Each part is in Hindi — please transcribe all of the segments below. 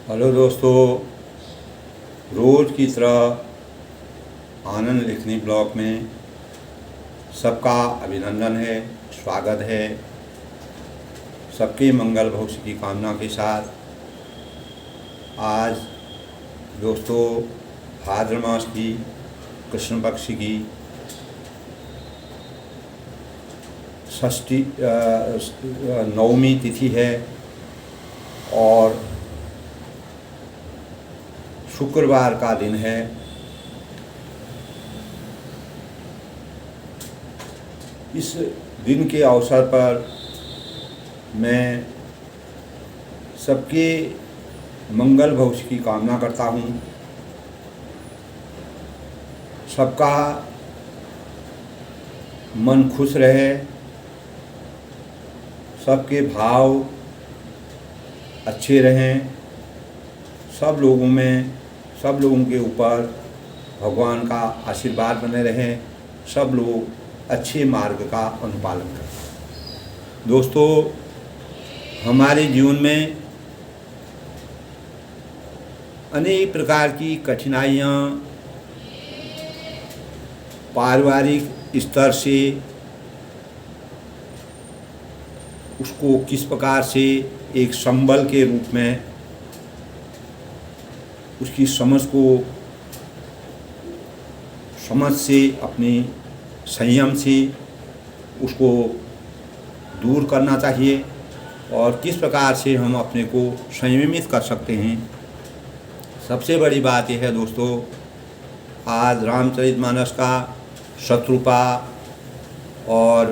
हेलो दोस्तों, रोज़ की तरह आनंद लिखनी ब्लॉग में सबका अभिनंदन है, स्वागत है। सबके मंगल भविष्य की कामना के साथ आज दोस्तों भाद्र मास की कृष्ण पक्ष की षष्ठी नवमी तिथि है और शुक्रवार का दिन है। इस दिन के अवसर पर मैं सबके मंगल भविष्य की कामना करता हूँ। सबका मन खुश रहे, सबके भाव अच्छे रहें, सब लोगों के ऊपर भगवान का आशीर्वाद बने रहे, सब लोग अच्छे मार्ग का अनुपालन करें। दोस्तों, हमारे जीवन में अनेक प्रकार की कठिनाइयाँ पारिवारिक स्तर से उसको किस प्रकार से एक संबल के रूप में उसकी समझ से अपने संयम से उसको दूर करना चाहिए और किस प्रकार से हम अपने को संयमित कर सकते हैं। सबसे बड़ी बात यह है दोस्तों, आज रामचरितमानस का शत्रुपा और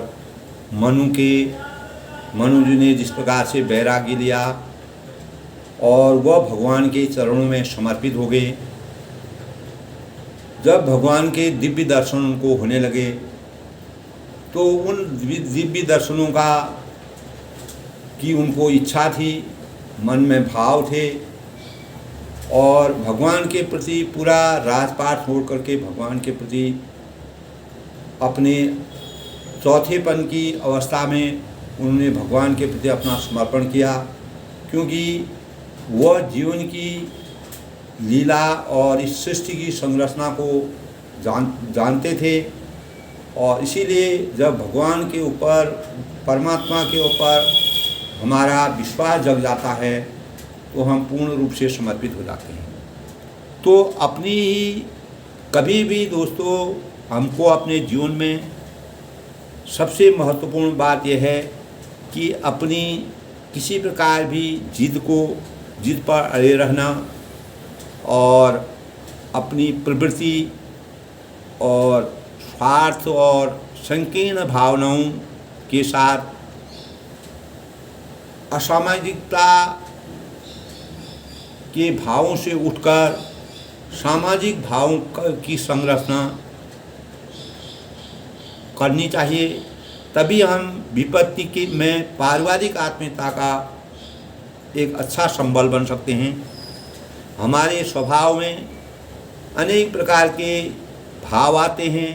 मनु जी ने जिस प्रकार से वैराग्य लिया और वह भगवान के चरणों में समर्पित हो गए। जब भगवान के दिव्य दर्शन उनको होने लगे तो उन दिव्य दर्शनों की उनको इच्छा थी, मन में भाव थे और भगवान के प्रति पूरा राजपाट छोड़ करके भगवान के प्रति अपने चौथेपन की अवस्था में उन्होंने भगवान के प्रति अपना समर्पण किया, क्योंकि वह जीवन की लीला और इस सृष्टि की संरचना को जानते थे। और इसीलिए जब भगवान के ऊपर, परमात्मा के ऊपर हमारा विश्वास जग जाता है तो हम पूर्ण रूप से समर्पित हो जाते हैं। तो अपनी ही कभी भी दोस्तों हमको अपने जीवन में सबसे महत्वपूर्ण बात यह है कि अपनी किसी प्रकार भी जिद पर अड़े रहना और अपनी प्रवृत्ति और स्वार्थ और संकीर्ण भावनाओं के साथ असामाजिकता के भावों से उठकर सामाजिक भावों की संरचना करनी चाहिए। तभी हम विपत्ति में पारिवारिक आत्मीयता का एक अच्छा संबल बन सकते हैं। हमारे स्वभाव में अनेक प्रकार के भाव आते हैं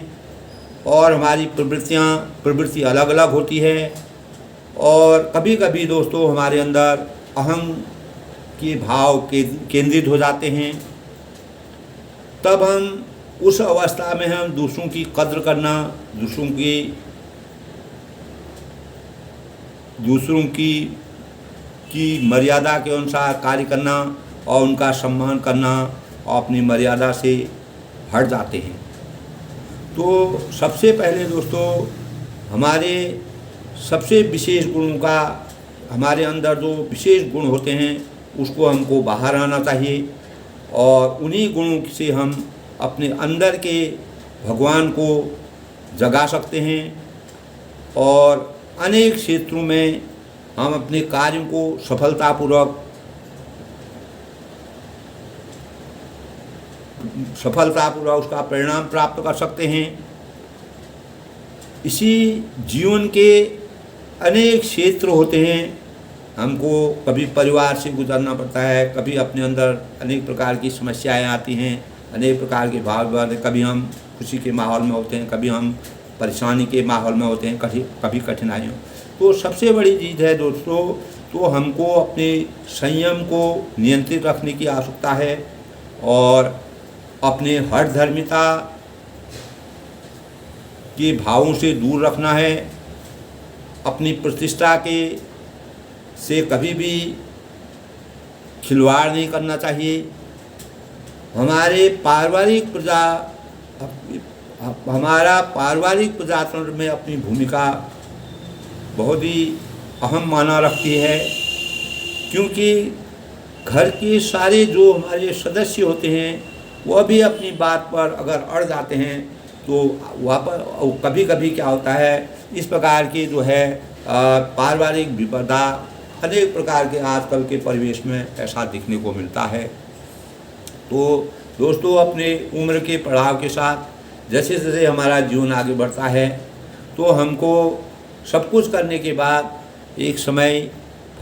और हमारी प्रवृत्ति अलग अलग होती है और कभी कभी दोस्तों हमारे अंदर अहम के भाव केंद्रित हो जाते हैं। तब हम उस अवस्था में हम दूसरों की कद्र करना, दूसरों की मर्यादा के अनुसार कार्य करना और उनका सम्मान करना और अपनी मर्यादा से हट जाते हैं। तो सबसे पहले दोस्तों हमारे सबसे विशेष गुणों का, हमारे अंदर जो विशेष गुण होते हैं उसको हमको बाहर आना चाहिए और उन्हीं गुणों से हम अपने अंदर के भगवान को जगा सकते हैं और अनेक क्षेत्रों में हम अपने कार्यों को सफलतापूर्वक उसका परिणाम प्राप्त कर सकते हैं। इसी जीवन के अनेक क्षेत्र होते हैं, हमको कभी परिवार से गुजरना पड़ता है, कभी अपने अंदर अनेक प्रकार की समस्याएं आती हैं, अनेक प्रकार के भाव विवाद, कभी हम खुशी के माहौल में होते हैं, कभी हम परेशानी के माहौल में होते हैं, कभी कठिनाइयों। तो सबसे बड़ी चीज़ है दोस्तों तो हमको अपने संयम को नियंत्रित रखने की आवश्यकता है और अपने हठधर्मिता के भावों से दूर रखना है। अपनी प्रतिष्ठा के से कभी भी खिलवाड़ नहीं करना चाहिए। हमारा पारिवारिक प्रजातंत्र में अपनी भूमिका बहुत ही अहम माना रखती है, क्योंकि घर के सारे जो हमारे सदस्य होते हैं वह भी अपनी बात पर अगर अड़ जाते हैं तो वापस कभी कभी क्या होता है, इस प्रकार के जो है पारिवारिक विपदा अनेक प्रकार के आजकल के परिवेश में ऐसा दिखने को मिलता है। तो दोस्तों, अपने उम्र के पड़ाव के साथ जैसे जैसे हमारा जीवन आगे बढ़ता है तो हमको सब कुछ करने के बाद एक समय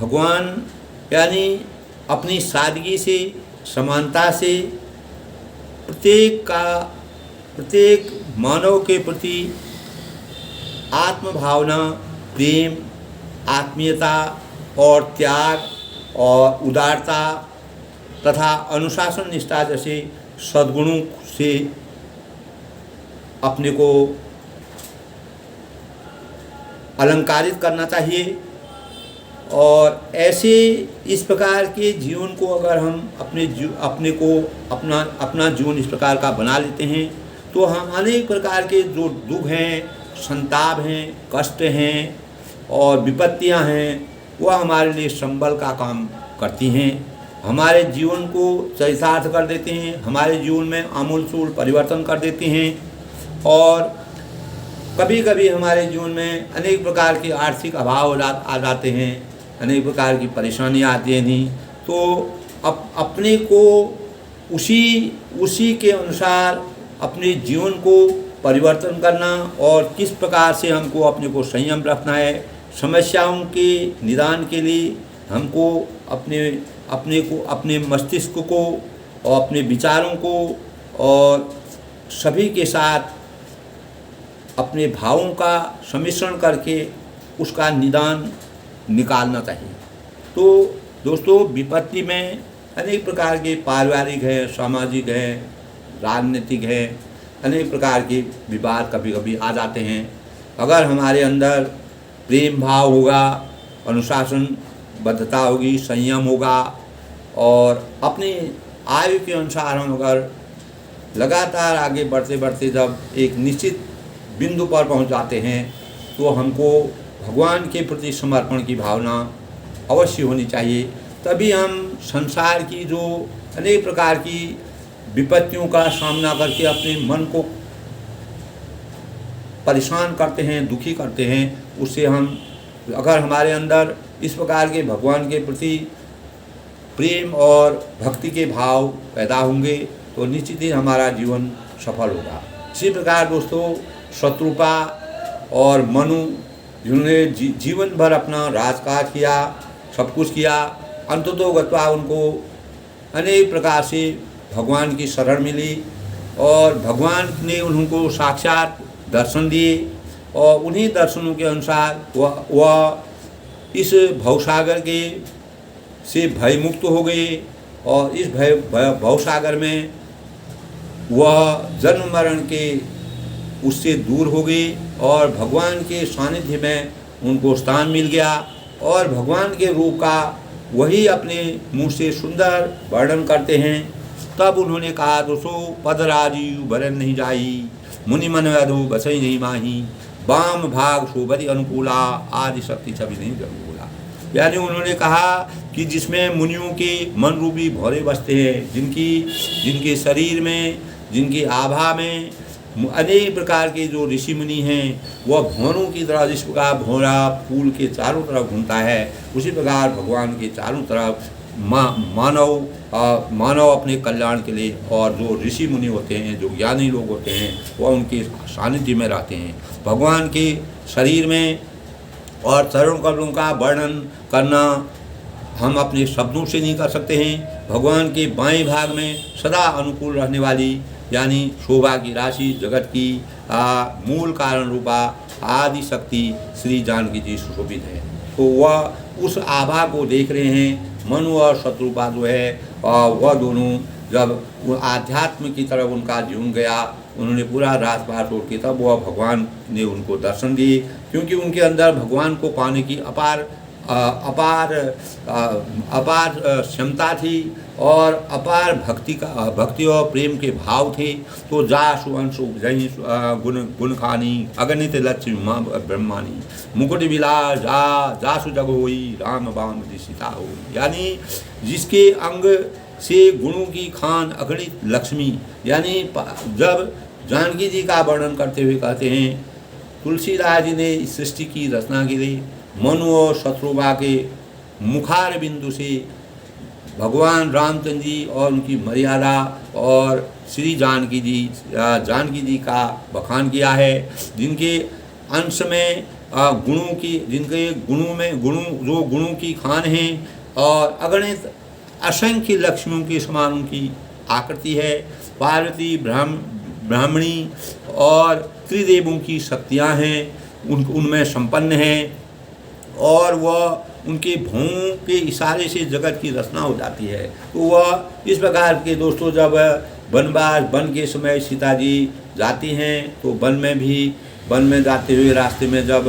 भगवान यानी अपनी सादगी से, समानता से प्रत्येक मानव के प्रति आत्मभावना, प्रेम, आत्मीयता और त्याग और उदारता तथा अनुशासन निष्ठा जैसे सद्गुणों से अपने को अलंकारित करना चाहिए। और ऐसे इस प्रकार के जीवन को अगर हम अपना जीवन इस प्रकार का बना लेते हैं तो हम अनेक प्रकार के जो दुख हैं, संताप हैं, कष्ट हैं और विपत्तियां हैं वह हमारे लिए संबल का काम करती हैं, हमारे जीवन को चरितार्थ कर देते हैं, हमारे जीवन में आमूलचूल परिवर्तन कर देते हैं। और कभी कभी हमारे जीवन में अनेक प्रकार के आर्थिक अभाव आ जाते हैं, अनेक प्रकार की परेशानियाँ आती हैं नहीं, तो अपने को उसी के अनुसार अपने जीवन को परिवर्तन करना और किस प्रकार से हमको अपने को संयम रखना है। समस्याओं के निदान के लिए हमको अपने मस्तिष्क को और अपने विचारों को और सभी के साथ अपने भावों का सम्मिश्रण करके उसका निदान निकालना चाहिए। तो दोस्तों, विपत्ति में अनेक प्रकार के पारिवारिक है, सामाजिक है, राजनीतिक है, अनेक प्रकार के विवाद कभी कभी आ जाते हैं। अगर हमारे अंदर प्रेम भाव होगा, अनुशासनबद्धता होगी, संयम होगा और अपनी आयु के अनुसार हम अगर लगातार आगे बढ़ते बढ़ते जब एक निश्चित बिंदु पर पहुंच जाते हैं तो हमको भगवान के प्रति समर्पण की भावना अवश्य होनी चाहिए। तभी हम संसार की जो अनेक प्रकार की विपत्तियों का सामना करके अपने मन को परेशान करते हैं, दुखी करते हैं, उससे हम अगर हमारे अंदर इस प्रकार के भगवान के प्रति प्रेम और भक्ति के भाव पैदा होंगे तो निश्चित ही हमारा जीवन सफल होगा। इसी प्रकार दोस्तों, शत्रुपा और मनु जिन्होंने जीवन भर अपना राजकाज किया, सब कुछ किया, अंततोगत्वा उनको अनेक प्रकार से भगवान की शरण मिली और भगवान ने उनको साक्षात दर्शन दिए और उन्हीं दर्शनों के अनुसार वह इस भवसागर के से भयमुक्त हो गए और इस भवसागर में वह जन्म मरण के उससे दूर हो गए और भगवान के सानिध्य में उनको स्थान मिल गया और भगवान के रूप का वही अपने मुँह से सुंदर वर्णन करते हैं। तब उन्होंने कहा, दोस्तों, पद राजीव भरन नहीं जाई, मुनि मन वैधु बसई नहीं माही, वाम भाग शोभति अनुकूला, आदि शक्ति छवि नहीं अनुकूला। यानी उन्होंने कहा कि जिसमें मुनियों के मन रूपी भौरे बसते हैं, जिनके शरीर में, जिनकी आभा में अनेक प्रकार के जो ऋषि मुनि हैं वह भौरों की तरह, जिस प्रकार भौरा फूल के चारों तरफ घूमता है उसी प्रकार भगवान के चारों तरफ मानव अपने कल्याण के लिए और जो ऋषि मुनि होते हैं, जो ज्ञानी लोग होते हैं, वह उनके सानिध्य में रहते हैं। भगवान के शरीर में और चरण कमलों का वर्णन करना हम अपने शब्दों से नहीं कर सकते हैं। भगवान के बाएं भाग में सदा अनुकूल रहने वाली यानी शोभा की राशि, जगत की मूल कारण रूपा आदि शक्ति श्री जानकी जी सुशोभित है। तो उस आभा को देख रहे हैं। मनु और शत्रुपा जो है वह दोनों जब वो आध्यात्म की तरफ उनका जीवन गया, उन्होंने पूरा राजपाट छोड़ के, तब वह भगवान ने उनको दर्शन दिए, क्योंकि उनके अंदर भगवान को पाने की अपार क्षमता थी और अपार भक्ति और प्रेम के भाव थे। तो जा सुवंश उपजई गुण खानी अगणित लक्ष्य माँ ब्रह्मानी मुकुट विलास जासु जग होई राम बाम सीता हो। यानी जिसके अंग से गुणों की खान अगणित लक्ष्मी, यानी जब जानकी जी का वर्णन करते हुए कहते हैं तुलसीदास जी ने इस सृष्टि की रचना के लिए मनु और शत्रुपा के मुखार बिंदु से भगवान रामचंद्र जी और उनकी मर्यादा और श्री जानकी जी का बखान किया है, जिनके अंश में गुणों की, जिनके गुणों की खान हैं और अगणित असंख्य लक्ष्मियों के समान उनकी आकृति है। पार्वती ब्राह्मणी और त्रिदेवों की शक्तियाँ हैं, उनमें संपन्न हैं और वह उनके भौं के इशारे से जगत की रचना हो जाती है। तो वह इस प्रकार के दोस्तों, जब वन के समय सीता जी जाती हैं तो वन में जाते हुए रास्ते में जब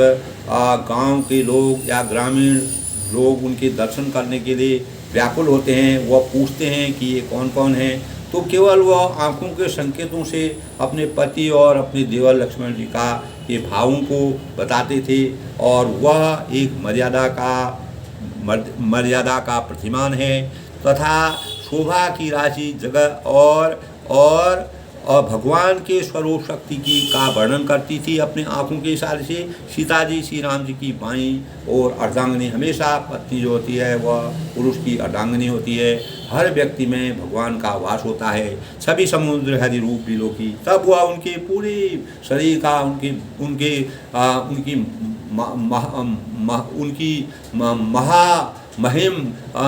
गांव के लोग या ग्रामीण लोग उनके दर्शन करने के लिए व्याकुल होते हैं, वह पूछते हैं कि ये कौन कौन है, तो केवल वह आँखों के संकेतों से अपने पति और अपने देवर लक्ष्मण जी का ये भावों को बताते थे। और वह एक मर्यादा का प्रतिमान है तथा शोभा की राशि जगह और भगवान के स्वरूप शक्ति की का वर्णन करती थी अपने आँखों के इशारे से। सीता जी श्री राम जी की बाईं और अर्धांगिनी, हमेशा पत्नी जो होती है वह पुरुष की अर्धांगिनी होती है। हर व्यक्ति में भगवान का वास होता है। सभी समुद्र हरि रूप बिलोकी, तब वह उनके पूरे शरीर का उनकी महामहिम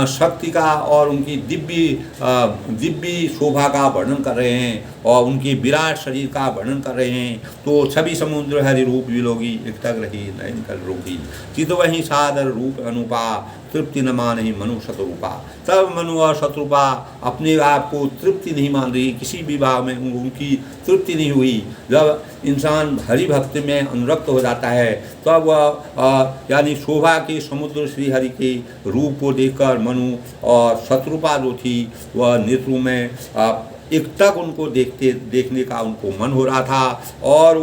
शक्ति का और उनकी दिव्य शोभा का वर्णन कर रहे हैं और उनके विराट शरीर का वर्णन कर रहे हैं। तो छवि समुद्र हरि रूप विलोगी एकटक रही नयन कर रोगी चित वही सादर रूप अनुपा तृप्ति न माने मनु शत्रुपा। तब मनु और शत्रुपा अपने आप को तृप्ति नहीं मान रही, किसी भी भाव में उनकी तृप्ति नहीं हुई। जब इंसान हरि भक्ति में अनुरक्त हो जाता है तब वह यानी शोभा के समुद्र श्री हरि के रूप को देखकर मनु और शत्रुपा जो थी वह नेत्रों में एकटक उनको देखने का उनको मन हो रहा था और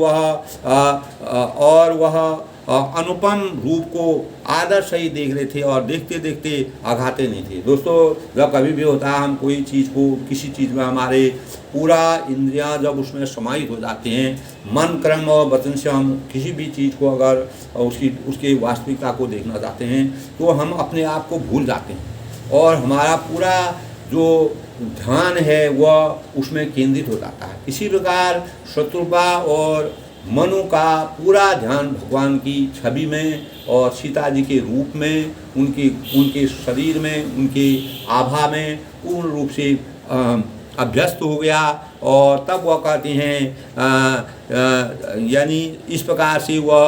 वह अनुपम रूप को आदर से ही देख रहे थे और देखते देखते आघाते नहीं थे। दोस्तों, जब कभी भी होता है हम कोई चीज़ को, किसी चीज़ में हमारे पूरा इंद्रियां जब उसमें समाहित हो जाते हैं, मन कर्म और वचन से हम किसी भी चीज़ को अगर उसके वास्तविकता को देखना चाहते हैं तो हम अपने आप को भूल जाते हैं और हमारा पूरा जो ध्यान है वह उसमें केंद्रित हो जाता है। इसी प्रकार शत्रुपा और मनु का पूरा ध्यान भगवान की छवि में और सीता जी के रूप में, उनके शरीर में, उनके आभा में पूर्ण रूप से अभ्यस्त हो गया। और तब वह कहते हैं यानी इस प्रकार से वह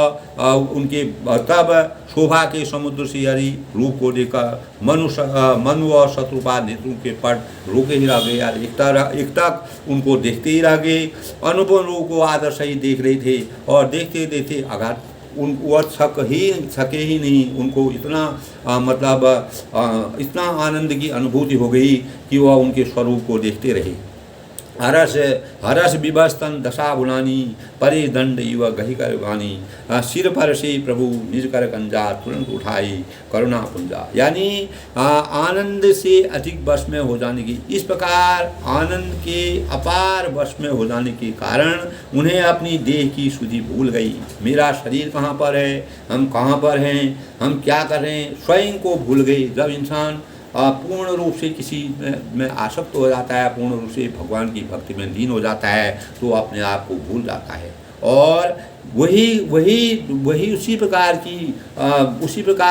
उनके तब शोभा के समुद्र से हरि रूप को देखकर मनु और शत्रुपा नेत्रों के पट रोके ही रह गए। यार एक तक उनको देखते ही रह गए। अनुपम रूप को आदर से ही देख रहे थे और देखते देखते आघात वह थके ही नहीं। उनको इतना इतना आनंद की अनुभूति हो गई कि वह उनके स्वरूप को देखते रहे। हरस विभस्तन दशा गुणानी परे दंड युवा गही कर गानी सिर पर से प्रभु निज कर कंजा तुरंत उठाई करुणा पुंजा। यानी आनंद से अधिक वश में हो जाने की, इस प्रकार आनंद के अपार वश में हो जाने के कारण उन्हें अपनी देह की सुधि भूल गई। मेरा शरीर कहाँ पर है, हम कहाँ पर हैं, हम क्या कर रहे हैं, स्वयं को भूल गई। जब इंसान पूर्ण रूप से किसी में आसक्त हो जाता है, पूर्ण रूप से भगवान की भक्ति में लीन हो जाता है तो अपने आप को भूल जाता है और वही वही वही उसी प्रकार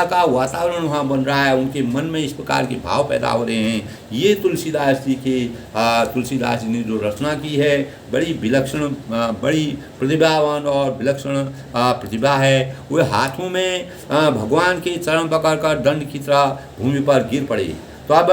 का वातावरण वहाँ बन रहा है, उनके मन में इस प्रकार के भाव पैदा हो रहे हैं। ये तुलसीदास जी ने जो रचना की है, बड़ी विलक्षण, बड़ी प्रतिभावान और विलक्षण प्रतिभा है। वे हाथों में भगवान के चरण पकड़कर दंड की तरह भूमि पर गिर पड़े। तो अब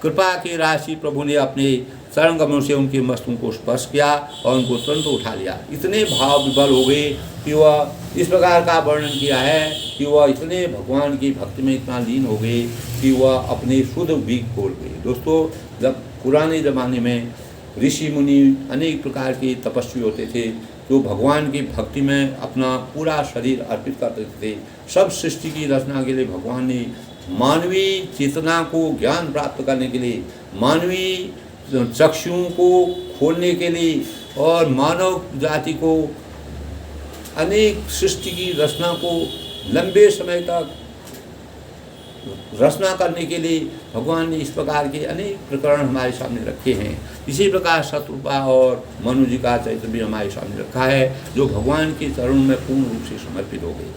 कृपा की राशि प्रभु ने अपने चरण कमलों से उनके मस्तकों को स्पर्श किया और उनको तुरंत उठा लिया। इतने भाव विभल हो गए कि वह इस प्रकार का वर्णन किया है कि वह इतने भगवान की भक्ति में इतना लीन हो गए कि वह अपने शुद्ध भी खोल गए। दोस्तों, जब पुराने ज़माने में ऋषि मुनि अनेक प्रकार के तपस्वी होते थे, जो भगवान की भक्ति में अपना पूरा शरीर अर्पित करते थे। सब सृष्टि की रचना के लिए भगवान ने मानवीय चेतना को ज्ञान प्राप्त करने के लिए, मानवीय चक्षुओं को खोलने के लिए और मानव जाति को अनेक सृष्टि की रचना को लंबे समय तक रचना करने के लिए भगवान ने इस प्रकार के अनेक प्रकरण हमारे सामने रखे हैं। इसी प्रकार शत्रुपा और मनु जी का चरित्र भी हमारे सामने रखा है, जो भगवान के चरणों में पूर्ण रूप से समर्पित हो गए।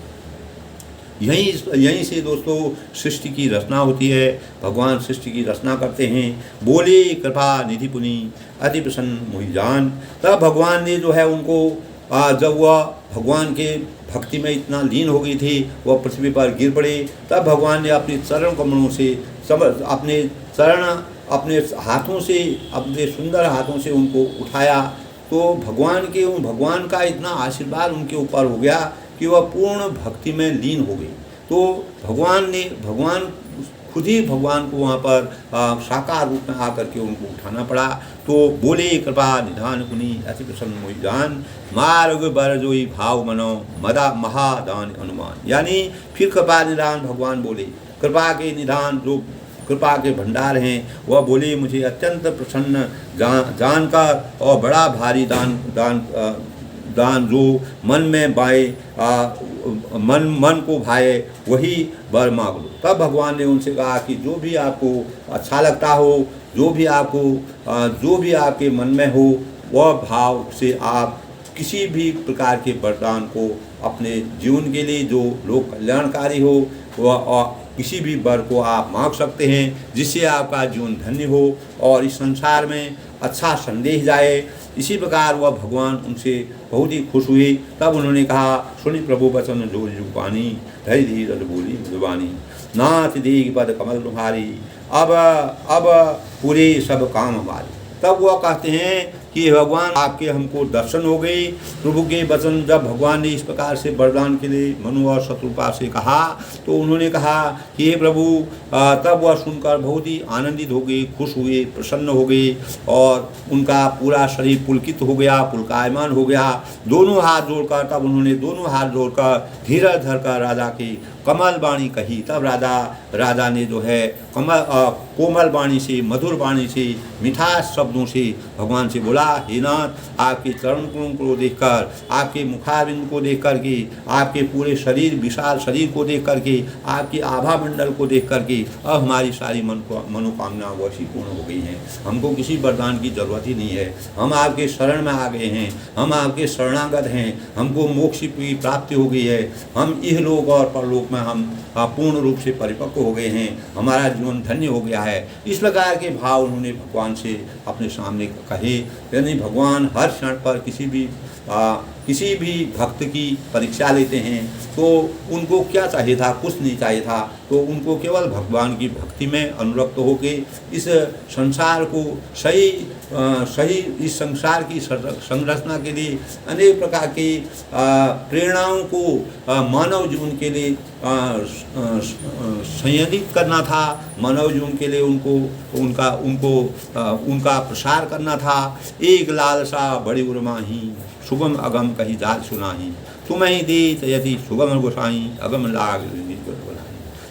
यहीं से दोस्तों सृष्टि की रचना होती है। भगवान सृष्टि की रचना करते हैं। बोले कृपा निधि पुनि अति प्रसन्न मोहि जान। तब भगवान ने जो है उनको, जब वह भगवान के भक्ति में इतना लीन हो गई थी, वह पृथ्वी पर गिर पड़े। तब भगवान ने अपने चरण कमलों से अपने हाथों से, अपने सुंदर हाथों से उनको उठाया। तो भगवान का इतना आशीर्वाद उनके ऊपर हो गया कि वह पूर्ण भक्ति में लीन हो गई। तो भगवान खुद ही भगवान को वहाँ पर साकार रूप में आकर के उनको उठाना पड़ा। तो बोले कृपा निधान पुनि अति प्रसन्न मोहि जान, मार्ग बर जोई भाव मनो मदा महादान अनुमान। यानी फिर कृपा निधान भगवान बोले, कृपा के निधान जो कृपा के भंडार हैं, वह बोले मुझे अत्यंत प्रसन्न जानकर और बड़ा भारी दान जो मन में बाए मन को भाए वही वर मांग लो। तब भगवान ने उनसे कहा कि जो भी आपको अच्छा लगता हो, जो भी आपके मन में हो, वह भाव से आप किसी भी प्रकार के वरदान को अपने जीवन के लिए जो लोक कल्याणकारी हो, वह किसी भी वर को आप मांग सकते हैं, जिससे आपका जीवन धन्य हो और इस संसार में अच्छा संदेश जाए। इसी प्रकार वह भगवान उनसे बहुत ही खुश हुए। तब उन्होंने कहा, सुनि प्रभु वचन जो पानी धैर्य धीर बोली मृदुवानी, नाथ देख पद कमल तुम्हारी, अब पूरे सब काम हमारे। तब वह कहते हैं कि भगवान आपके हमको दर्शन हो गए। प्रभु के वचन जब भगवान ने इस प्रकार से वरदान के लिए मनु और शत्रुपा से कहा, तो उन्होंने कहा कि हे प्रभु, तब वह सुनकर बहुत ही आनंदित हो गए, खुश हुए, प्रसन्न हो गए और उनका पूरा शरीर पुलकित हो गया, पुलकायमान हो गया। दोनों हाथ जोड़कर, तब उन्होंने दोनों हाथ जोड़कर धीरज धरकर राजा की कमल वाणी कही। तब राजा ने जो है कोमल वाणी से, मधुर वाणी से, मिठास शब्दों से भगवान से बोला, हे नाथ, आपके चरण को देखकर, आपके मुखारविंद को देख करके, आपके पूरे शरीर, विशाल शरीर को देख करके, आपके आभा मंडल को देख करके अब हमारी सारी मनोकामना वैसी पूर्ण हो गई हैं। हमको किसी वरदान की जरूरत ही नहीं है। हम आपके शरण में आ गए हैं, हम आपके शरणागत हैं, हमको मोक्ष की प्राप्ति हो गई है। हम इहलोक और परलोक में हम पूर्ण रूप से परिपक्व हो गए हैं, हमारा जीवन धन्य हो गया है। इस प्रकार के भाव उन्होंने भगवान से अपने सामने कहे। यानी भगवान हर क्षण पर किसी भी भक्त की परीक्षा लेते हैं। तो उनको क्या चाहिए था? कुछ नहीं चाहिए था। तो उनको केवल भगवान की भक्ति में अनुरक्त होके इस संसार को सही इस संसार की संरचना के लिए अनेक प्रकार की प्रेरणाओं को मानव जीवन के लिए संयोजित करना था। मानव जीवन के लिए उनका प्रसार करना था। एक लालसा बड़ी उर्माही, सुगम अगम कही जात सुनाही, तुम्हें देत यदि सुगम गोसाई, अगम लाग बनाई।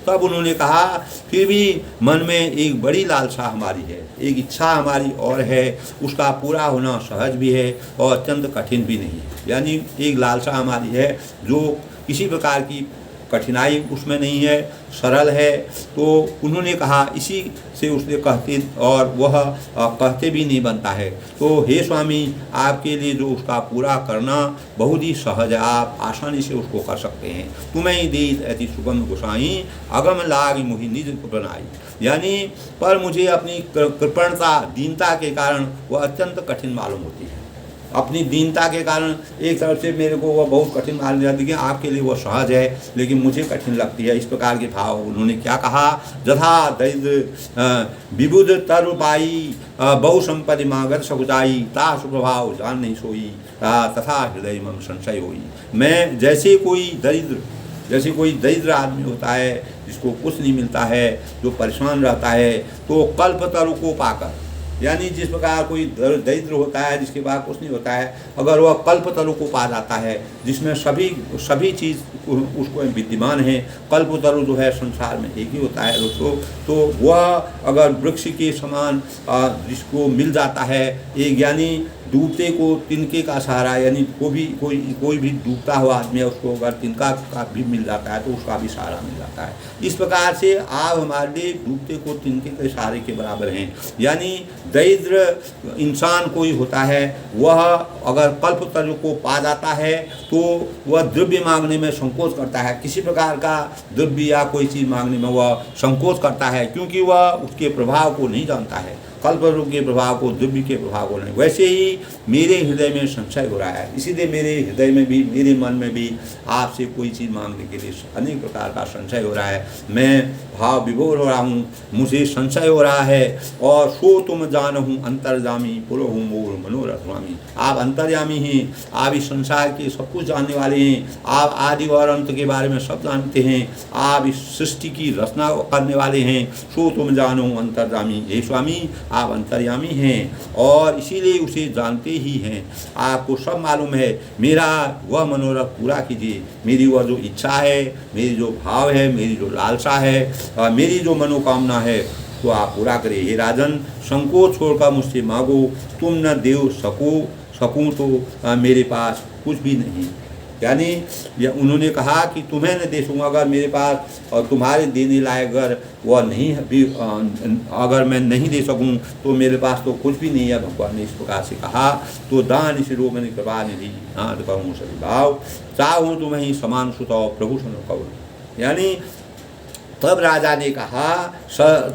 तब उन्होंने कहा, फिर भी मन में एक बड़ी लालसा हमारी है, एक इच्छा हमारी और है, उसका पूरा होना सहज भी है और अत्यंत कठिन भी नहीं है। यानी एक लालसा हमारी है जो किसी प्रकार की कठिनाई उसमें नहीं है, सरल है। तो उन्होंने कहा इसी से उसने कहते और वह कहते भी नहीं बनता है। तो हे स्वामी, आपके लिए जो उसका पूरा करना बहुत ही सहज है, आप आसानी से उसको कर सकते हैं। तुम्हें दी ऐसी सुगम गोसाई अगम लाग मुहि निज बनाई। यानी पर मुझे अपनी कृपणता दीनता के कारण वह अत्यंत कठिन मालूम होती है। अपनी दीनता के कारण एक तरफ से मेरे को वह बहुत कठिन मालूम जाती है, आपके लिए वह सहज है लेकिन मुझे कठिन लगती है। इस प्रकार के भाव उन्होंने क्या कहा, जथा दरिद्र विबुध तरुपाई बहु संपत्ति मागत सकुचाई ता सुप्रभाव जान नहीं सोई तथा हृदय मम संशय होई। मैं जैसे कोई दरिद्र आदमी होता है जिसको कुछ नहीं मिलता है, जो परेशान रहता है, तो कल्पतरु को पाकर, यानी जिस प्रकार कोई दरिद्र होता है जिसके पास कुछ नहीं होता है, अगर वह कल्पतरु को पा जाता है जिसमें सभी चीज़ उसको विद्यमान है। कल्पतरु जो है संसार में एक ही होता है दोस्तों। तो वह अगर वृक्ष के समान जिसको मिल जाता है, एक यानी डूबते को तिनके का सहारा, यानी कोई भी डूबता हुआ आदमी है उसको अगर तिनका का भी मिल जाता है तो उसका भी सहारा मिल जाता है। इस प्रकार से आप हमारे लिए डूबते को तिनके के सहारे के बराबर हैं। यानी दरिद्र इंसान कोई होता है, वह अगर कल्पतरु को पा जाता है तो वह द्रव्य मांगने में संकोच करता है, किसी प्रकार का द्रव्य या कोई चीज़ मांगने में वह संकोच करता है, क्योंकि वह उसके प्रभाव को नहीं जानता है, कल्पतरु के प्रभाव को, द्रव्य के प्रभाव को नहीं। वैसे ही मेरे हृदय में संशय हो रहा है, इसीलिए मेरे हृदय में भी, मेरे मन में भी आपसे कोई चीज़ मांगने के लिए अनेक प्रकार का संशय हो रहा है। मैं भाव विभोर हो रहा हूँ, मुझे संशय हो रहा है। और सो तुम जानहूँ अंतर्जामी पुरो हूँ मोर मनोरथ स्वामी। आप अंतर्यामी हैं, आप इस संसार के सब कुछ जानने वाले हैं, आप आदि और अंत के बारे में सब जानते हैं, आप इस सृष्टि की रचना करने वाले हैं। सो तुम जानो अंतर्जामी, हे स्वामी आप अंतर्यामी हैं और इसीलिए उसे जानते ही हैं, आपको सब मालूम है। मेरा वह मनोरथ पूरा कीजिए, मेरी वह जो इच्छा है, मेरी जो भाव है, मेरी जो लालसा है, मेरी जो मनोकामना है तो आप पूरा करिए। हे राजन, संकोच छोड़कर मुझसे मांगो, तुम न दे सकूँ तो मेरे पास कुछ भी नहीं। यानी उन्होंने कहा कि तुम्हें न दे सकूँ, अगर मेरे पास और तुम्हारे देने लायक अगर वह नहीं भी, अगर मैं नहीं दे सकूँ तो मेरे पास तो कुछ भी नहीं है। भगवान ने इस प्रकार से कहा। तो दान शिरो मैंने कृपा निधि नाथ कहूँ सभी भाव, चाहूँ तुम्हें ही समान सुताओ प्रभु सुनो कहो। यानी तब राजा ने कहा,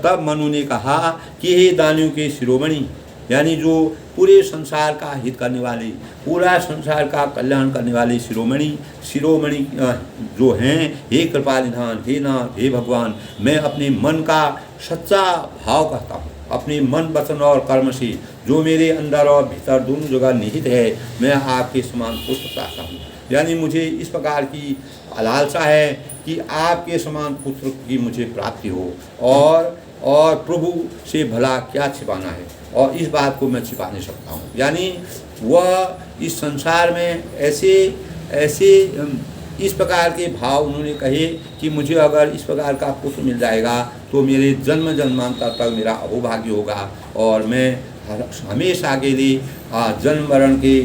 तब मनु ने कहा कि हे दानियों के शिरोमणि, यानी जो पूरे संसार का हित करने वाले, पूरा संसार का कल्याण करने वाले शिरोमणि जो हैं, हे कृपा निधान, हे नाथ, हे भगवान, मैं अपने मन का सच्चा भाव कहता हूँ, अपने मन वचन और कर्म से जो मेरे अंदर और भीतर दोनों जगह निहित है, मैं आपके समान पुत्र चाहता हूँ। यानी मुझे इस प्रकार की लालसा है कि आपके समान पुत्र की मुझे प्राप्ति हो, और प्रभु से भला क्या छिपाना है, और इस बात को मैं छिपा नहीं सकता हूँ। यानी वह इस संसार में ऐसे इस प्रकार के भाव उन्होंने कहे कि मुझे अगर इस प्रकार का पुत्र मिल जाएगा तो मेरे जन्म जन्मांतर तक मेरा अहोभाग्य होगा और मैं हमेशा के लिए जन्म मरण के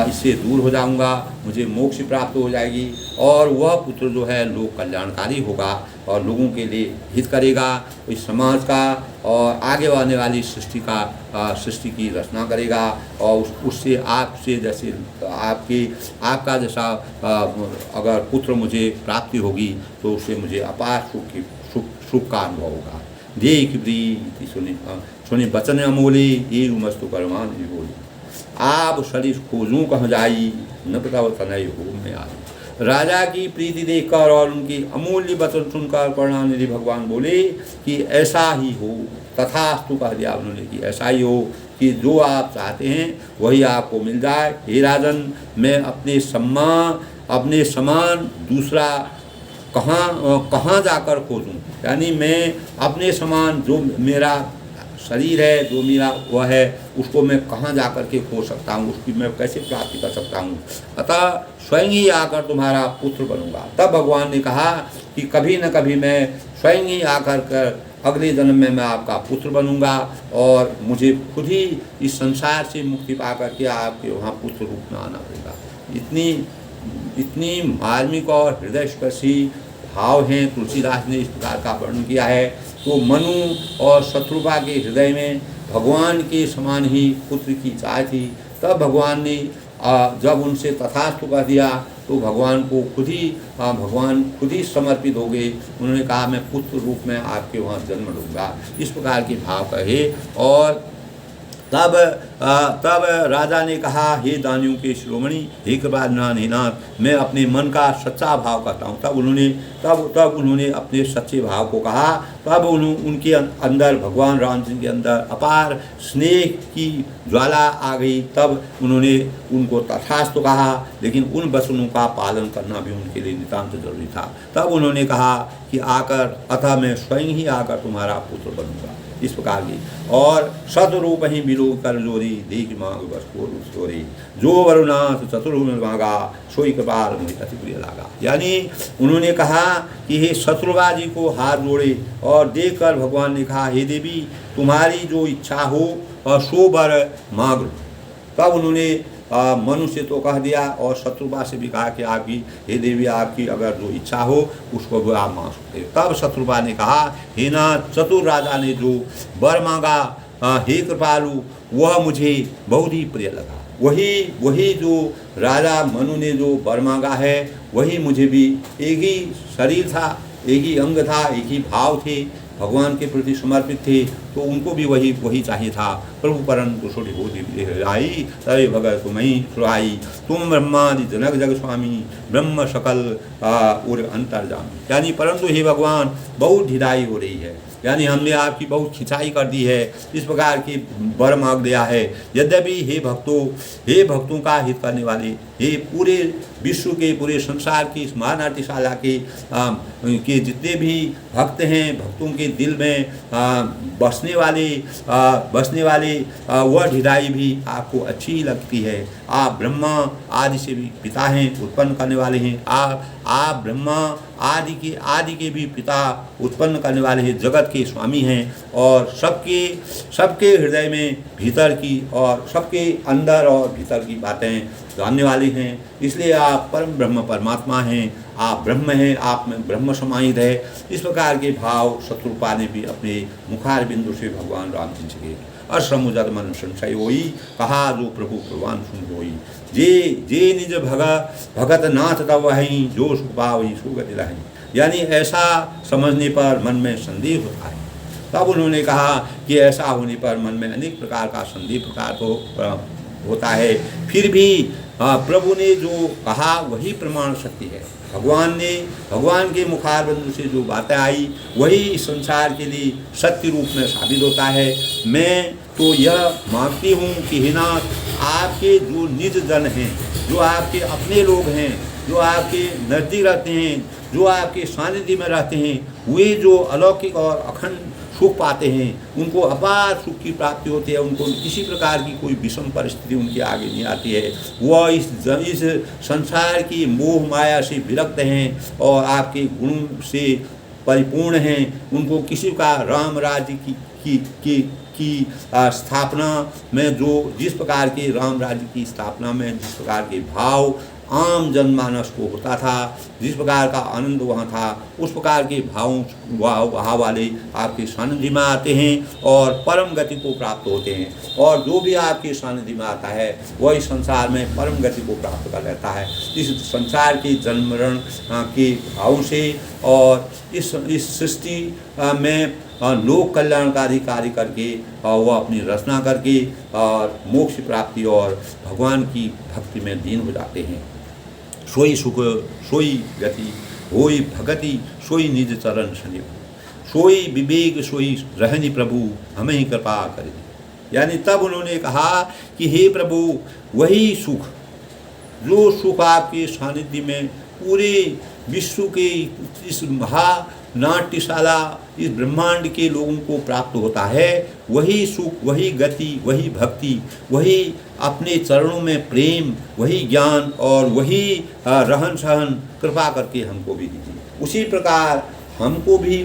इससे दूर हो जाऊंगा, मुझे मोक्ष प्राप्त हो जाएगी, और वह पुत्र जो है लोक कल्याणकारी होगा और लोगों के लिए हित करेगा, इस समाज का और आगे आने वाली सृष्टि की रचना करेगा, और उससे आपसे जैसे आपका जैसा अगर पुत्र मुझे प्राप्ति होगी तो उससे मुझे अपार सुख का अनुभव होगा। देख प्रीति सुने बचन अमोले ये मस्तु करमान बोली, आप शरीर खोजूं कहाँ जाई न पता तनय हो में आई। राजा की प्रीति देखकर और उनकी अमूल्य वचन सुनकर करुणानिधि भगवान बोले कि ऐसा ही हो, तथास्तु कह दिया उन्होंने कि ऐसा ही हो कि जो आप चाहते हैं वही आपको मिल जाए। हे राजन, मैं अपने समान दूसरा कहाँ जाकर खोजूं, यानी मैं अपने समान जो मेरा शरीर है, जो मेरा वह है, उसको मैं कहाँ जाकर के खोज सकता हूँ, उसकी मैं कैसे प्राप्ति कर सकता हूँ। अतः स्वयं ही आकर तुम्हारा पुत्र बनूंगा। तब भगवान ने कहा कि कभी न कभी मैं स्वयं ही आकर अगले जन्म में मैं आपका पुत्र बनूंगा, और मुझे खुद ही इस संसार से मुक्ति पा करके आपके वहाँ पुत्र रूप में आना पड़ेगा। इतनी मार्मिक और हृदय स्पर्शी भाव हैं तुलसीदास ने इस प्रकार का वर्णन किया है। तो मनु और शत्रुपा के हृदय में भगवान के समान ही पुत्र की चाह थी। तब भगवान ने जब उनसे तथास्तु कह दिया तो भगवान खुद ही समर्पित हो गए। उन्होंने कहा मैं पुत्र रूप में आपके वहाँ जन्म लूँगा, इस प्रकार के भाव कहे। और तब राजा ने कहा, हे दानियों के शिरोमणि, हे कृपानिधान, हे नाथ, मैं अपने मन का सच्चा भाव करता हूँ। तब उन्होंने अपने सच्चे भाव को कहा। तब उनके अंदर, भगवान रामचंद्र के अंदर अपार स्नेह की ज्वाला आ गई। तब उन्होंने उनको तथास्तु कहा, लेकिन उन वचनों का पालन करना भी उनके लिए नितांत जरूरी था। तब उन्होंने कहा कि अतः मैं स्वयं ही आकर तुम्हारा पुत्र बनूंगा, इस प्रकार की। और सतरूप ही बिलो कर जोरी, देख मांग बस को रूप जो वरुणाथ चतुर्भुज मांगा, सोई कृपाल मुझे अति प्रिय लागा। यानी उन्होंने कहा कि हे शत्रुघ्न जी को हाथ जोड़े और देखकर भगवान ने कहा, हे देवी, तुम्हारी जो इच्छा हो और सो वर मांग लो। तब उन्होंने मनुष्य तो कह दिया और शत्रुघ्न से भी कहा कि आपकी, हे देवी, आपकी अगर जो इच्छा हो उसको भी आप मांग सकते हो। तब शत्रुघ्न ने कहा, हे नाथ, चतुर राजा ने जो वर मांगा, हे कृपालु, वह मुझे बहुत ही प्रिय लगा। वही जो राजा मनु ने जो वर मांगा है, वही मुझे भी, एक ही शरीर था, एक ही अंग था, एक ही भाव थे, भगवान के प्रति समर्पित थे, तो उनको भी वही चाहिए था। प्रभु परम कुशोरी होती आई, तय भगत तुम्हें सुहाई, तुम ब्रह्मादि जनक जग स्वामी, ब्रह्म सकल और अंतर्जामी। यानी परंतु हे भगवान, बहुत ढिलाई हो रही है, यानी हमने आपकी बहुत खिंचाई कर दी है, इस प्रकार की वर मांग दिया है। यद्यपि हे भक्तों का हित करने वाले, हे पूरे विश्व के, पूरे संसार की इस महानाट्यशाला के जितने भी भक्त हैं, भक्तों के दिल में बसने वाले वह ढिलाई भी आपको अच्छी ही लगती है। आप ब्रह्मा आदि से भी पिता हैं, उत्पन्न करने वाले हैं। आप ब्रह्मा आदि के भी पिता, उत्पन्न करने वाले हैं, जगत के स्वामी हैं और सबके हृदय में भीतर की और सबके अंदर और भीतर की बातें जानने वाले हैं। इसलिए आप परम ब्रह्म परमात्मा हैं, आप ब्रह्म हैं, आप में ब्रह्म समाहित है। इस प्रकार के भाव शत्रुपा ने भी अपने मुखार बिंदु से भगवान रामचंद्र के अश्रमुजत मन संशय होई, कहा जो प्रभु प्रवान सुन होई, जे निज भगत नाथ तब वहीं, जो सुपा वही सुगति लही। यानी ऐसा समझने पर मन में संदेह होता है। तब उन्होंने कहा कि ऐसा होने पर मन में अनेक प्रकार का संदेह प्रकार तो होता है, फिर भी प्रभु ने जो कहा वही प्रमाण शक्ति है। भगवान के मुखार बिंदु से जो बातें आई वही संसार के लिए सत्य रूप में साबित होता है। मैं तो यह मानती हूँ कि हे नाथ, आपके जो निज जन हैं, जो आपके अपने लोग हैं, जो आपके नज़दीक रहते हैं, जो आपके सानिध्य में रहते हैं, वे जो अलौकिक और अखंड सुख पाते हैं, उनको अपार सुख की प्राप्ति होती है। उनको किसी प्रकार की कोई विषम परिस्थिति उनके आगे नहीं आती है। वह इस संसार की मोह माया से विरक्त हैं और आपके गुण से परिपूर्ण हैं। उनको किसी का राम राज्य की स्थापना में जिस प्रकार के राम राज्य की स्थापना में जिस प्रकार के भाव आम जनमानस को होता था, जिस प्रकार का आनंद वहाँ था, उस प्रकार के भाव वाले आपके सानिध्य में आते हैं और परम गति को प्राप्त होते हैं। और जो भी आपके सानिध्य में आता है वह इस संसार में परम गति को प्राप्त कर लेता है। इस संसार के जन्म मरण के भावों से और इस सृष्टि में लोक कल्याणकारी कार्य करके और वह अपनी रचना करके और मोक्ष प्राप्ति और भगवान की भक्ति में लीन हो जाते हैं। सोई सुख सोई गति होई भगति, सोई निज चरण सनिव, सोई विवेक सोई रहनी प्रभु, हमें ही कृपा करे। यानी तब उन्होंने कहा कि हे प्रभु, वही सुख, जो सुख आपके सानिध्य में पूरे विश्व के इस महानाट्यशाला, इस ब्रह्मांड के लोगों को प्राप्त होता है, वही सुख, वही गति, वही भक्ति, वही अपने चरणों में प्रेम, वही ज्ञान और वही रहन सहन कृपा करके हमको भी दीजिए। उसी प्रकार हमको भी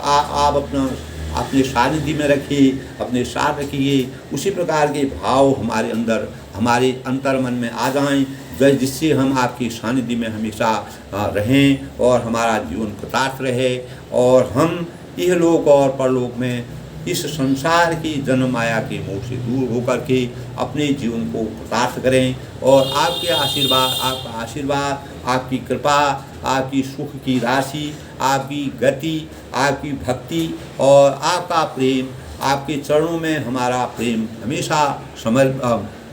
आप अपने सानिध्य में रखिए, अपने साथ रखिए। उसी प्रकार के भाव हमारे अंदर, हमारे अंतर मन में आ जाएं, जिससे हम आपके सानिध्य में हमेशा रहें और हमारा जीवन कृतार्थ रहे और हम इहलोक और परलोक में इस संसार की जन्म माया के मोह से दूर होकर के अपने जीवन को कृतार्थ करें और आपके आशीर्वाद, आपका आशीर्वाद, आपकी कृपा, आपकी सुख की राशि, आपकी गति, आपकी भक्ति और आपका प्रेम, आपके चरणों में हमारा प्रेम हमेशा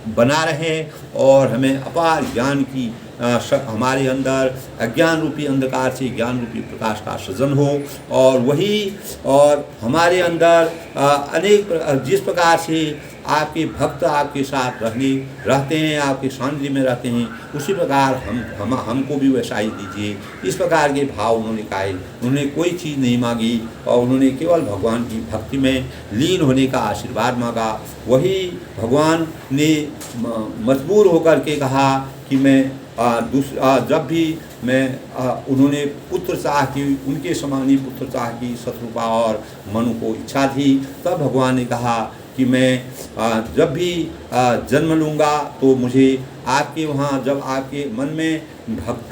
बना रहे और हमें अपार ज्ञान की हमारे अंदर अज्ञान रूपी अंधकार से ज्ञान रूपी प्रकाश का सृजन हो और वही और हमारे अंदर अनेक जिस प्रकार से आपके भक्त आपके साथ रहते हैं, आपके सानिध्य में रहते हैं, उसी प्रकार हमको भी वैसा ही दीजिए। इस प्रकार के भाव उन्होंने कहे। उन्होंने कोई चीज़ नहीं मांगी और उन्होंने केवल भगवान की भक्ति में लीन होने का आशीर्वाद मांगा। वही भगवान ने मजबूर होकर के कहा कि मैं जब भी मैं उन्होंने पुत्र चाह की, उनके समान ही पुत्र चाह की शत्रुपा और मनु को इच्छा थी, तब भगवान ने कहा कि मैं जब भी जन्म लूँगा तो मुझे आपके वहाँ, जब आपके मन में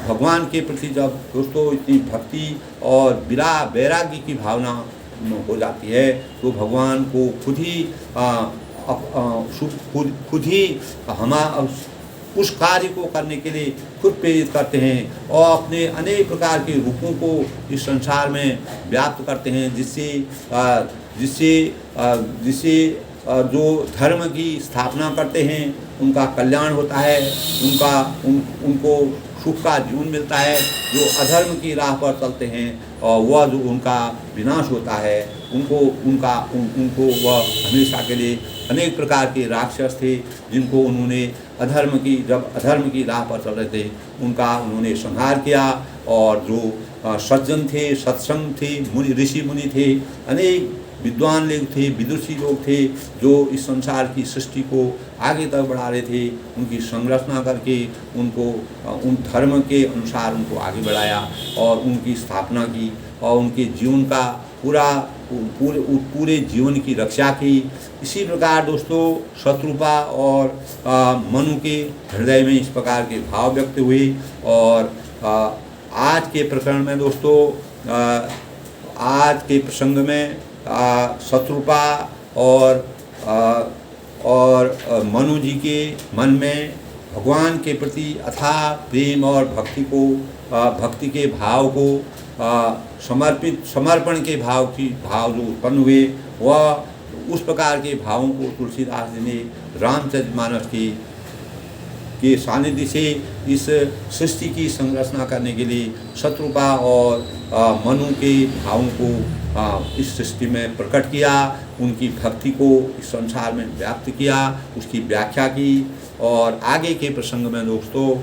भगवान के प्रति जब दोस्तों इतनी भक्ति और वैराग्य की भावना हो जाती है तो भगवान को खुद ही उस कार्य को करने के लिए खुद प्रेरित करते हैं और अपने अनेक प्रकार के रूपों को इस संसार में व्याप्त करते हैं, जिससे जो धर्म की स्थापना करते हैं उनका कल्याण होता है, उनको सुख का जीवन मिलता है। जो अधर्म की राह पर चलते हैं और वह जो उनका विनाश होता है, उनको वह हमेशा के लिए अनेक प्रकार के राक्षस थे जिनको उन्होंने जब अधर्म की राह पर चल रहे थे उनका उन्होंने संहार किया। और जो सज्जन थे, सत्संग थे, ऋषि मुनि थे, अनेक विद्वान लोग थे, विदुषी लोग थे जो इस संसार की सृष्टि को आगे तक बढ़ा रहे थे, उनकी संरचना करके उनको उन धर्म के अनुसार उनको आगे बढ़ाया और उनकी स्थापना की और उनके जीवन का पूरे जीवन की रक्षा की। इसी प्रकार दोस्तों शत्रुपा और मनु के हृदय में इस प्रकार के भाव व्यक्त हुए। और आज के प्रकरण में दोस्तों, आज के प्रसंग में शत्रुपा और मनु जी के मन में भगवान के प्रति अथाह प्रेम और भक्ति के भाव को समर्पण के भाव जो उत्पन्न हुए, वह उस प्रकार के भावों को तुलसीदास जी ने रामचरितमानस के सानिध्य से इस सृष्टि की संरचना करने के लिए शत्रुपा और मनु के भावों को इस सृष्टि में प्रकट किया, उनकी भक्ति को इस संसार में व्याप्त किया, उसकी व्याख्या की। और आगे के प्रसंग में दोस्तों,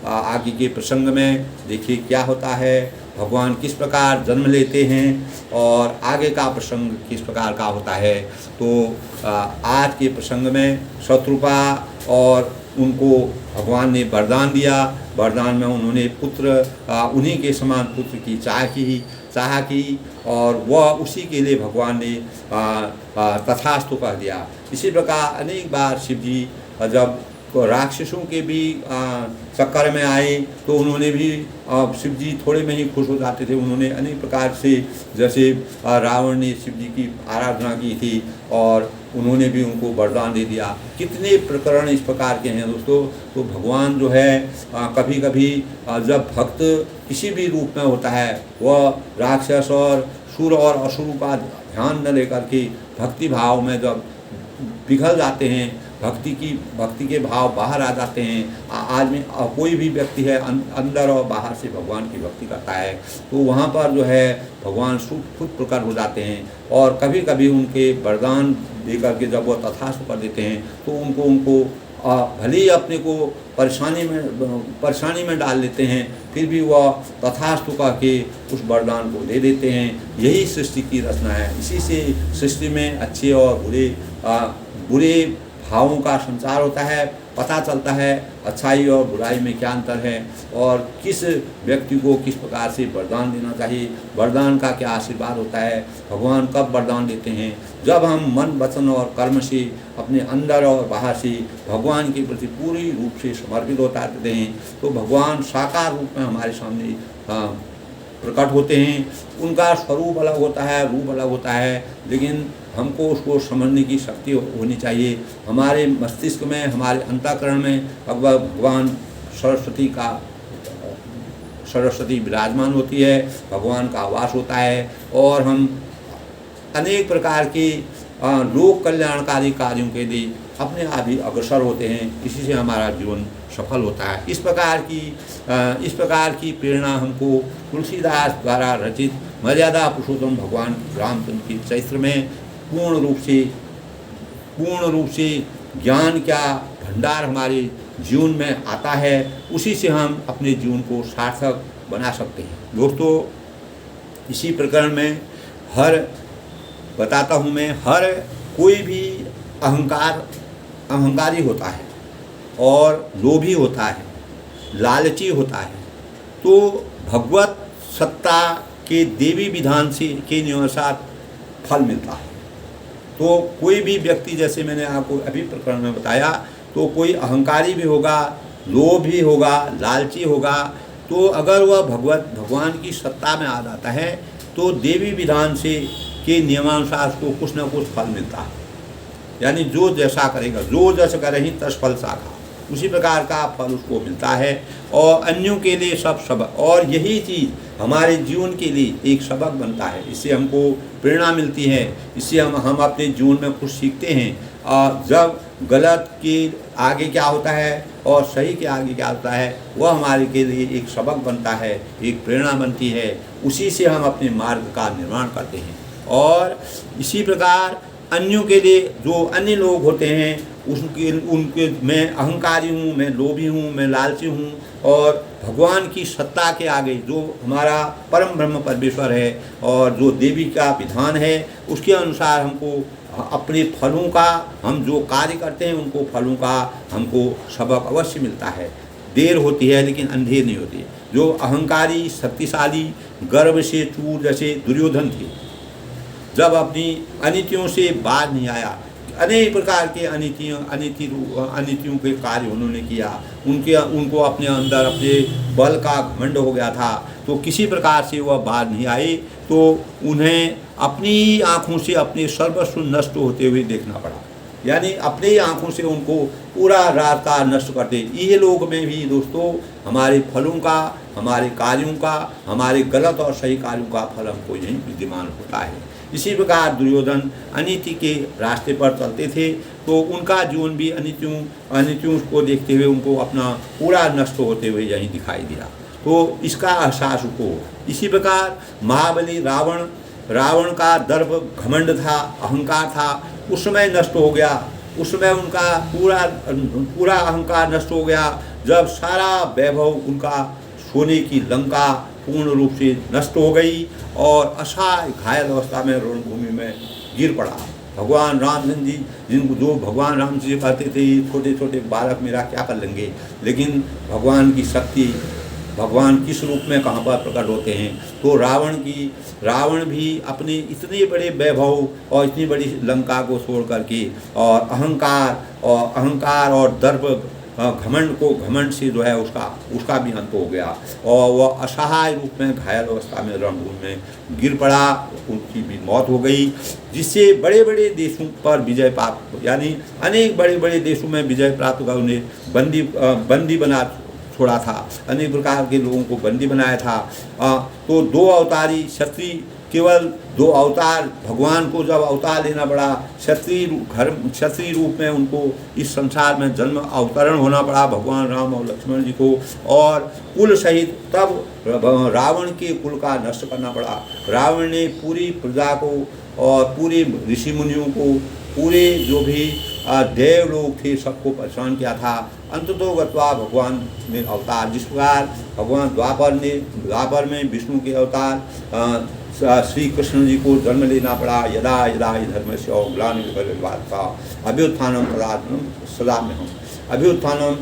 आगे के प्रसंग में देखिए क्या होता है, भगवान किस प्रकार जन्म लेते हैं और आगे का प्रसंग किस प्रकार का होता है। तो आज के प्रसंग में शत्रुपा और उनको भगवान ने वरदान दिया। वरदान में उन्होंने उन्हीं के समान पुत्र की चाह की और वह उसी के लिए भगवान ने तथास्तु कह दिया। इसी प्रकार अनेक बार शिव जी जब राक्षसों के भी चक्कर में आए तो उन्होंने भी शिव जी थोड़े में ही खुश हो जाते थे। उन्होंने अनेक प्रकार से, जैसे रावण ने शिव जी की आराधना की थी और उन्होंने भी उनको वरदान दे दिया। कितने प्रकरण इस प्रकार के हैं दोस्तों। तो भगवान जो है कभी कभी जब भक्त किसी भी रूप में होता है, वह राक्षस और सुर और असुर का ध्यान न लेकर के भक्ति भाव में जब पिघल जाते हैं, भक्ति के भाव बाहर आ जाते हैं। आज में कोई भी व्यक्ति है अंदर और बाहर से भगवान की भक्ति करता है तो वहाँ पर जो है भगवान खुद प्रकट हो जाते हैं। और कभी कभी उनके वरदान देकर के जब वो तथास्तु कर देते हैं तो उनको भले ही अपने को परेशानी में डाल लेते हैं, फिर भी वह तथास्तु कह के उस वरदान को दे देते हैं। यही सृष्टि की रचना है। इसी से सृष्टि में अच्छे और बुरे भावों का संचार होता है। पता चलता है अच्छाई और बुराई में क्या अंतर है और किस व्यक्ति को किस प्रकार से वरदान देना चाहिए, वरदान का क्या आशीर्वाद होता है, भगवान कब वरदान देते हैं। जब हम मन वचन और कर्म से अपने अंदर और बाहर से भगवान के प्रति पूरी रूप से समर्पित होता रहते हैं तो भगवान साकार रूप में हमारे सामने प्रकट होते हैं। उनका स्वरूप अलग होता है, रूप अलग होता है, लेकिन हमको उसको समझने की शक्ति होनी चाहिए। हमारे मस्तिष्क में, हमारे अंतःकरण में भगवान सरस्वती विराजमान होती है, भगवान का आवास होता है और हम अनेक प्रकार के लोक कल्याणकारी कार्यों के लिए अपने आप ही अग्रसर होते हैं। इसी से हमारा जीवन सफल होता है। इस प्रकार की प्रेरणा हमको तुलसीदास द्वारा रचित मर्यादा पुरुषोत्तम भगवान रामचंद्र की चरित्र में पूर्ण रूप से ज्ञान का भंडार हमारे जीवन में आता है। उसी से हम अपने जीवन को सार्थक बना सकते हैं। दोस्तों, इसी प्रकरण में बताता हूँ मैं, हर कोई भी अहंकारी होता है और लोभी होता है, लालची होता है, तो भगवत सत्ता के देवी विधान से के अनुसार फल मिलता है। तो कोई भी व्यक्ति, जैसे मैंने आपको अभी प्रकरण में बताया, तो कोई अहंकारी भी होगा, लोभी होगा, लालची होगा, तो अगर वह भगवान की सत्ता में आ जाता है तो देवी विधान से के नियमानुसार उसको कुछ न कुछ फल मिलता है। यानी जो जैसा करेगा, जो जस करहि तस फल साखा, उसी प्रकार का फल उसको मिलता है और अन्यों के लिए सब सबक। और यही चीज़ हमारे जीवन के लिए एक सबक बनता है। इससे हमको प्रेरणा मिलती है, इससे हम अपने जीवन में कुछ सीखते हैं। और जब गलत के आगे क्या होता है और सही के आगे क्या होता है, वह हमारे के लिए एक सबक बनता है, एक प्रेरणा बनती है। उसी से हम अपने मार्ग का निर्माण करते हैं। और इसी प्रकार अन्यों के लिए जो अन्य लोग होते हैं उनके मैं अहंकारी हूँ, मैं लोभी हूँ, मैं लालची हूँ, और भगवान की सत्ता के आगे जो हमारा परम ब्रह्म परमेश्वर है और जो देवी का विधान है उसके अनुसार हमको अपने फलों का, हम जो कार्य करते हैं उनको फलों का हमको सबक अवश्य मिलता है। देर होती है लेकिन अंधेर नहीं होती। जो अहंकारी, शक्तिशाली, गर्व से चूर जैसे दुर्योधन थे, जब अपनी अनितियों से बाज नहीं आया, अनेक प्रकार के अनितियों के कार्य उन्होंने किया, उनको अपने अंदर अपने बल का घमंड हो गया था, तो किसी प्रकार से वह बाज नहीं आए, तो उन्हें अपनी आँखों से अपने सर्वस्व नष्ट होते हुए देखना पड़ा। यानी अपनी आँखों से उनको पूरा रास्ता नष्ट करते। ये लोग में भी दोस्तों हमारे फलों का, हमारे कार्यों का, हमारे गलत और सही कार्यों का फल हमको यहीं विद्यमान होता है। इसी प्रकार दुर्योधन अनीति के रास्ते पर चलते थे, तो उनका जीवन भी अनितियों को देखते हुए उनको अपना पूरा नष्ट होते हुए यहीं दिखाई दिया। तो इसका एहसास को इसी प्रकार महाबली रावण का दर्प, घमंड था, अहंकार था, उस समय नष्ट हो गया। उस समय उनका पूरा अहंकार नष्ट हो गया जब सारा वैभव उनका सोने की लंका पूर्ण रूप से नष्ट हो गई और असहाय घायल अवस्था में रणभूमि में गिर पड़ा। भगवान रामचंद्र जी जो भगवान राम जी कहते थे छोटे छोटे बालक मेरा क्या कर लेंगे, लेकिन भगवान की शक्ति, भगवान किस रूप में कहाँ पर प्रकट होते हैं। तो रावण भी अपने इतने बड़े वैभव और इतनी बड़ी लंका को छोड़ करके और अहंकार और दर्प, घमंड से जो है उसका भी अंत हो गया और वह असहाय रूप में घायल अवस्था में रणभूमि में गिर पड़ा, उनकी भी मौत हो गई। जिससे बड़े बड़े देशों पर विजय प्राप्त, यानी अनेक बड़े बड़े देशों में विजय प्राप्त कर उन्हें बंदी बना छोड़ा था, अनेक प्रकार के लोगों को बंदी बनाया था। तो दो अवतारी क्षत्रिय, केवल दो अवतार, भगवान को जब अवतार लेना पड़ा, क्षत्रिय रूप में उनको इस संसार में जन्म अवतरण होना पड़ा भगवान राम और लक्ष्मण जी को, और कुल सहित तब रावण के कुल का नष्ट करना पड़ा। रावण ने पूरी प्रजा को और पूरे ऋषि मुनियों को, पूरे जो भी देव लोग थे सबको परेशान किया था। अंततो गत्वा भगवान ने अवतार, जिस प्रकार भगवान द्वापर में विष्णु के अवतार श्री कृष्ण जी को जन्म लेना पड़ा। यदा यदा हि धर्मस्य ग्लानिर्भवति भारत अभ्युत्थानं तदात्मनं सदा में हम। अभ्युत्थानम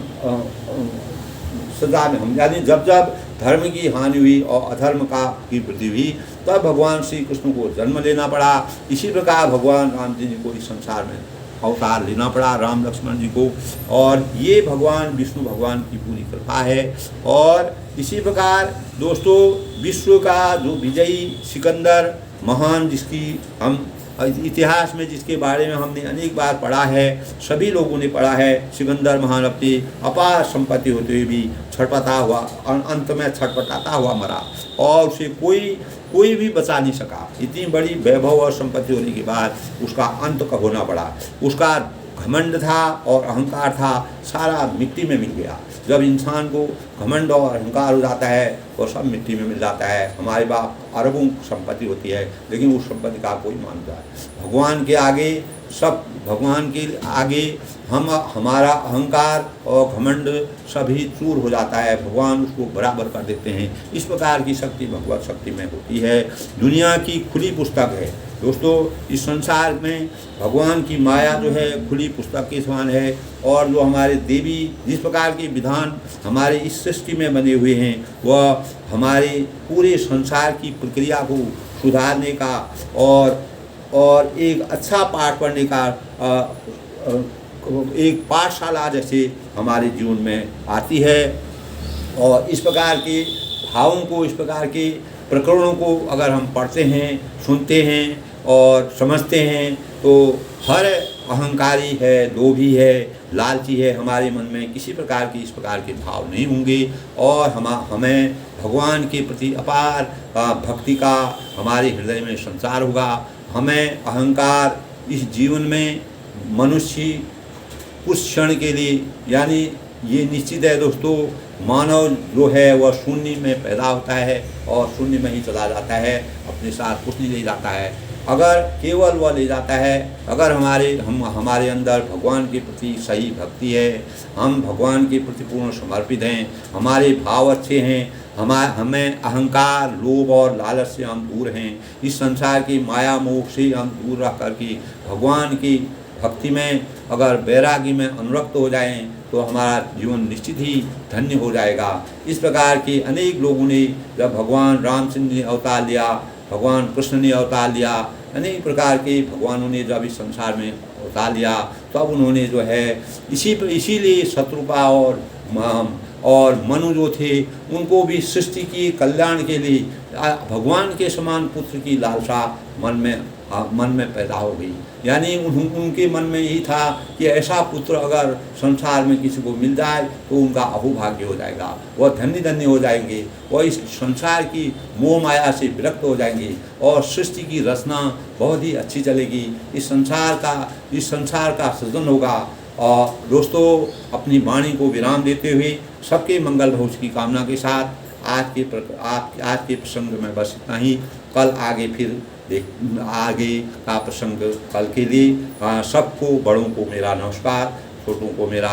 सदा में हम, यानी जब जब धर्म की हानि हुई और अधर्म की वृद्धि हुई तब भगवान श्री कृष्ण को जन्म लेना पड़ा। इसी प्रकार भगवान राम जी को इस संसार में अवतार लेना पड़ा, राम लक्ष्मण जी को। और ये भगवान विष्णु भगवान की पूरी कृपा है। और इसी प्रकार दोस्तों, विश्व का जो विजयी सिकंदर महान, जिसकी हम इतिहास में जिसके बारे में हमने अनेक बार पढ़ा है, सभी लोगों ने पढ़ा है, सिकंदर महान अपनी अपार संपत्ति होते हुए भी छटपटा हुआ, अंत में छटपटाता हुआ मरा और उसे कोई भी बचा नहीं सका। इतनी बड़ी वैभव और संपत्ति होने के बाद उसका अंत का होना पड़ा। उसका घमंड था और अहंकार था, सारा मिट्टी में मिल गया। जब इंसान को घमंड और अहंकार हो जाता है वो सब मिट्टी में मिल जाता है। हमारे बाप अरबों संपत्ति होती है लेकिन उस संपत्ति का कोई मान है भगवान के आगे, सब भगवान के आगे हमारा अहंकार और घमंड सभी चूर हो जाता है, भगवान उसको बराबर कर देते हैं। इस प्रकार की शक्ति भगवत शक्ति में होती है। दुनिया की खुली पुस्तक है दोस्तों, इस संसार में भगवान की माया जो है खुली पुस्तक के समान है। और जो हमारे देवी जिस प्रकार के विधान हमारे इस सृष्टि में बने हुए हैं वह हमारे पूरे संसार की प्रक्रिया को सुधारने का और एक अच्छा पाठ पढ़ने का एक पाठशाला जैसे हमारे जीवन में आती है। और इस प्रकार के भावों को, इस प्रकार के प्रकरणों को अगर हम पढ़ते हैं, सुनते हैं और समझते हैं तो हर अहंकारी है, लोभी है, लालची है, हमारे मन में किसी प्रकार की इस प्रकार के भाव नहीं होंगे। और हमें भगवान के प्रति अपार भक्ति का हमारे हृदय में संचार होगा। हमें अहंकार इस जीवन में मनुष्य कुछ क्षण के लिए, यानी ये निश्चित है दोस्तों, मानव जो है वह शून्य में पैदा होता है और शून्य में ही चला जाता है, अपने साथ कुछ नहीं ले जाता है। अगर केवल वह ले जाता है, अगर हमारे अंदर भगवान के प्रति सही भक्ति है, हम भगवान के प्रति पूर्ण समर्पित हैं, हमारे भाव अच्छे हैं, हमें अहंकार, लोभ और लालच से हम दूर हैं, इस संसार की माया मोह से हम दूर रह करके भगवान की भक्ति में अगर वैरागी में अनुरक्त हो जाएं तो हमारा जीवन निश्चित ही धन्य हो जाएगा। इस प्रकार के अनेक लोगों ने, जब भगवान रामचंद्र ने अवतार लिया, भगवान कृष्ण ने अवतार लिया, अनेक प्रकार के भगवानों ने जब इस संसार में अवतार लिया तब उन्होंने जो है इसीलिए शत्रुपा और मनु जो थे उनको भी सृष्टि की कल्याण के लिए भगवान के समान पुत्र की लालसा मन में पैदा हो गई। यानी उनके मन में यही था कि ऐसा पुत्र अगर संसार में किसी को मिल जाए तो उनका अहोभाग्य हो जाएगा, वह धन्य हो जाएंगे, वह इस संसार की मोह माया से विरक्त हो जाएंगे और सृष्टि की रचना बहुत ही अच्छी चलेगी, इस संसार का सृजन होगा। और दोस्तों, अपनी वाणी को विराम देते हुए सबके मंगल भविष्य की कामना के साथ आज के प्रसंग में बस इतना ही। कल आगे का प्रसंग कल के लिए सबको, बड़ों को मेरा नमस्कार, छोटों को मेरा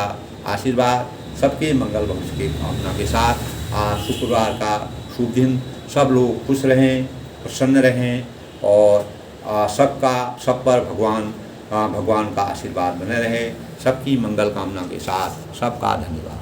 आशीर्वाद, सबके मंगल भविष्य की कामना के साथ आज शुक्रवार का शुभ दिन, सब लोग खुश रहें, प्रसन्न रहें और सब पर भगवान का आशीर्वाद बने रहे। सबकी मंगल कामना के साथ सबका धन्यवाद।